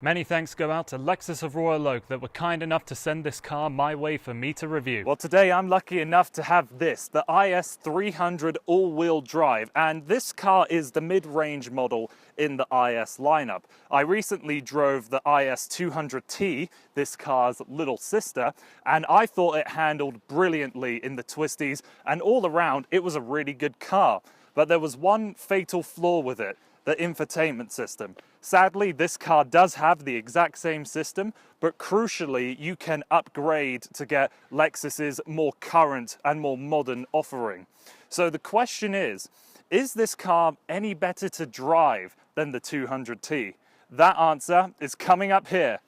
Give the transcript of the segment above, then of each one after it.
Many thanks go out to Lexus of Royal Oak that were kind enough to send this car my way for me to review. Well, today I'm lucky enough to have this, the IS 300 all-wheel drive, and this car is the mid-range model in the IS lineup. I recently drove the IS 200T, this car's little sister, and I thought it handled brilliantly in the twisties, and all around it was a really good car. But there was one fatal flaw with it: the infotainment system. Sadly, this car does have the exact same system, but crucially, you can upgrade to get Lexus's more current and more modern offering. So the question is this car any better to drive than the 200T? That answer is coming up here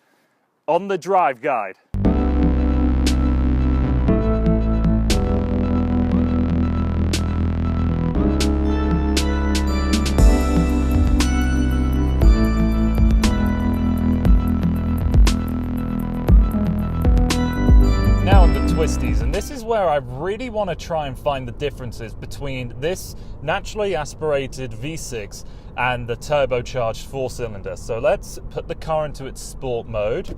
on the Drive Guide. Twisties, and this is where I really want to try and find the differences between this naturally aspirated V6 and the turbocharged 4-cylinder. So let's put the car into its sport mode,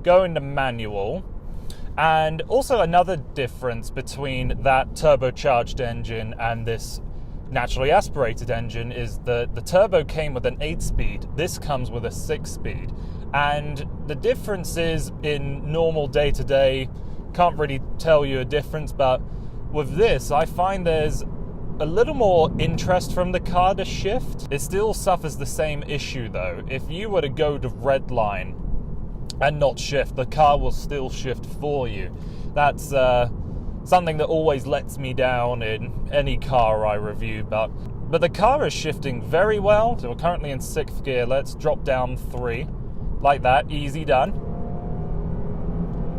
go into manual, and also another difference between that turbocharged engine and this naturally aspirated engine is the turbo came with an 8-speed, this comes with a 6-speed, and the difference is in normal day-to-day. Can't really tell you a difference, but with this I find there's a little more interest from the car to shift. It still suffers the same issue though. If you were to go to red line and not shift, the car will still shift for you. That's something that always lets me down in any car I review, but the car is shifting very well. So we're currently in 6th gear. Let's drop down 3 like that. Easy done.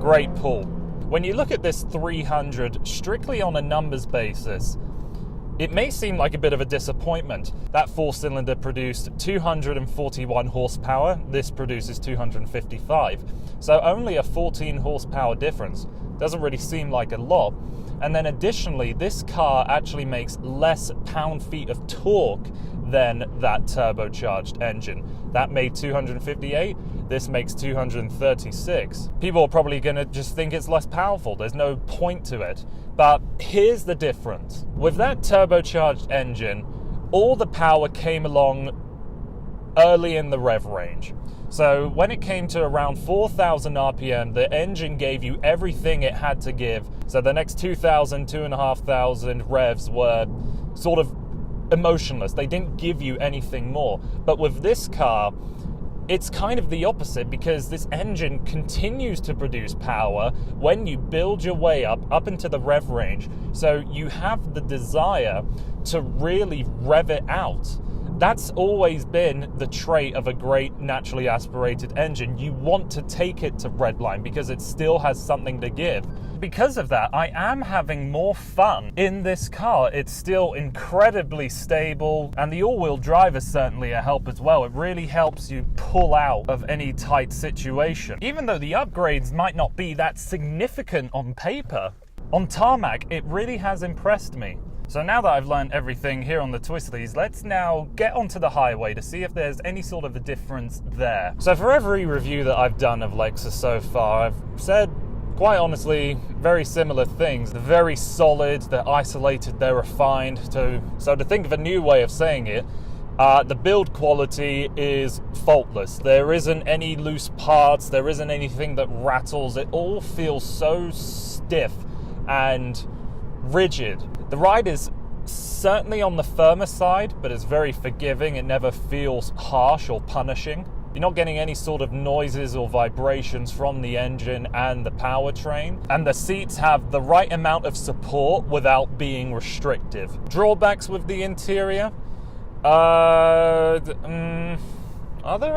Great pull. When you look at this 300 strictly on a numbers basis, it may seem like a bit of a disappointment. That 4-cylinder produced 241 horsepower, this produces 255. So only a 14 horsepower difference. Doesn't really seem like a lot. And then additionally, this car actually makes less pound-feet of torque than that turbocharged engine. That made 258. This makes 236. People are probably going to just think it's less powerful. There's no point to it. But here's the difference. With that turbocharged engine, all the power came along early in the rev range. So when it came to around 4,000 RPM, the engine gave you everything it had to give. So the next 2,000, 2,500 revs were sort of emotionless. They didn't give you anything more. But with this car, it's kind of the opposite, because this engine continues to produce power when you build your way up into the rev range. So you have the desire to really rev it out. That's always been the trait of a great naturally aspirated engine. You want to take it to redline because it still has something to give. Because of that, I am having more fun in this car. It's still incredibly stable, and the all-wheel drive is certainly a help as well. It really helps you pull out of any tight situation. Even though the upgrades might not be that significant on paper, on tarmac, it really has impressed me. So now that I've learned everything here on the twisties, let's now get onto the highway to see if there's any sort of a difference there. So for every review that I've done of Lexus so far, I've said, quite honestly, very similar things. They're very solid, they're isolated, they're refined. So to think of a new way of saying it, the build quality is faultless. There isn't any loose parts, there isn't anything that rattles. It all feels so stiff and rigid. The ride is certainly on the firmer side, but it's very forgiving. It never feels harsh or punishing. You're not getting any sort of noises or vibrations from the engine and the powertrain. And the seats have the right amount of support without being restrictive. Drawbacks with the interior? Are there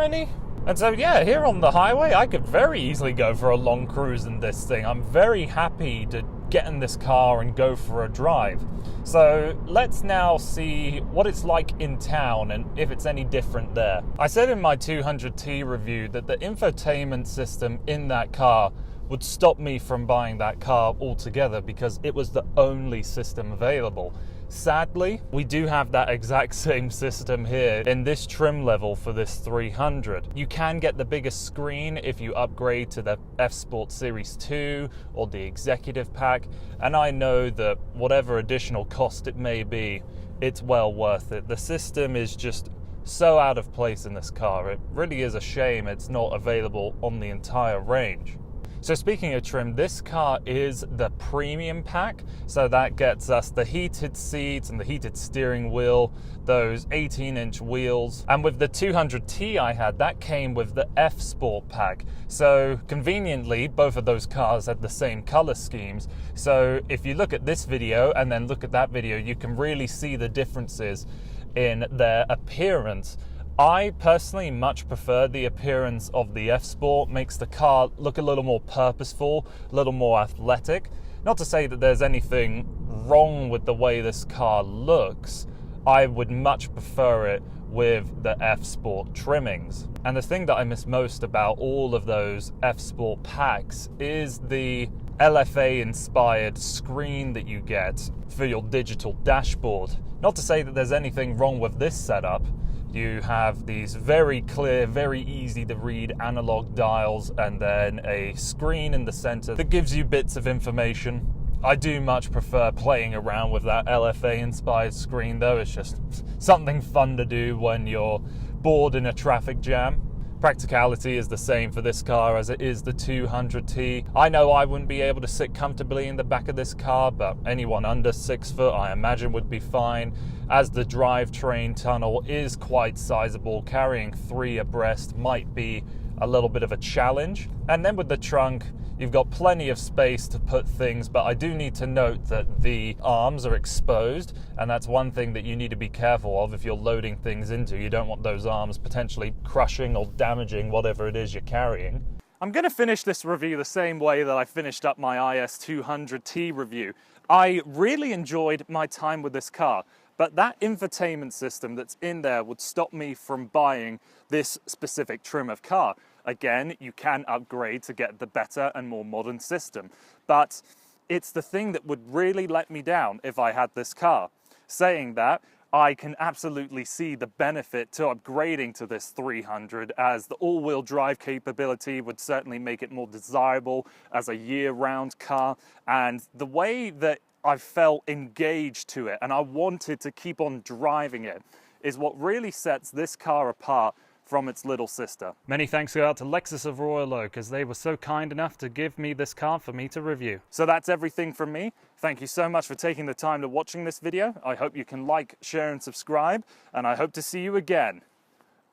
any? And so yeah, here on the highway, I could very easily go for a long cruise in this thing. I'm very happy to get in this car and go for a drive. So let's now see what it's like in town and if it's any different there. I said in my 200T review that the infotainment system in that car would stop me from buying that car altogether because it was the only system available. Sadly, we do have that exact same system here in this trim level for this 300. You can get the biggest screen if you upgrade to the F Sport Series 2 or the Executive Pack, and I know that whatever additional cost it may be, it's well worth it. The system is just so out of place in this car. It really is a shame it's not available on the entire range. So speaking of trim, this car is the premium pack, so that gets us the heated seats and the heated steering wheel, those 18-inch wheels, and with the 200T I had, that came with the F Sport pack. So conveniently, both of those cars had the same color schemes, so if you look at this video and then look at that video, you can really see the differences in their appearance. I personally much prefer the appearance of the F Sport. Makes the car look a little more purposeful, a little more athletic. Not to say that there's anything wrong with the way this car looks. I would much prefer it with the F Sport trimmings. And the thing that I miss most about all of those F Sport packs is the LFA inspired screen that you get for your digital dashboard. Not to say that there's anything wrong with this setup. You have these very clear, very easy to read analog dials and then a screen in the center that gives you bits of information. I do much prefer playing around with that LFA inspired screen though. It's just something fun to do when you're bored in a traffic jam. Practicality is the same for this car as it is the 200T. I know I wouldn't be able to sit comfortably in the back of this car, but anyone under 6 foot I imagine would be fine, as the drivetrain tunnel is quite sizable. Carrying 3 abreast might be a little bit of a challenge. And then with the trunk, you've got plenty of space to put things, but I do need to note that the arms are exposed, and that's one thing that you need to be careful of if you're loading things into. You don't want those arms potentially crushing or damaging whatever it is you're carrying. I'm going to finish this review the same way that I finished up my IS200T review. I really enjoyed my time with this car, but that infotainment system that's in there would stop me from buying this specific trim of car. Again, you can upgrade to get the better and more modern system, but it's the thing that would really let me down if I had this car. Saying that, I can absolutely see the benefit to upgrading to this 300, as the all-wheel drive capability would certainly make it more desirable as a year-round car, and the way that I felt engaged to it and I wanted to keep on driving it is what really sets this car apart from its little sister. Many thanks go out to Lexus of Royal Oak, as they were so kind enough to give me this car for me to review. So that's everything from me. Thank you so much for taking the time to watching this video. I hope you can like, share and subscribe, and I hope to see you again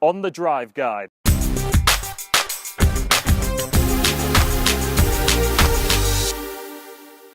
on The Drive Guide.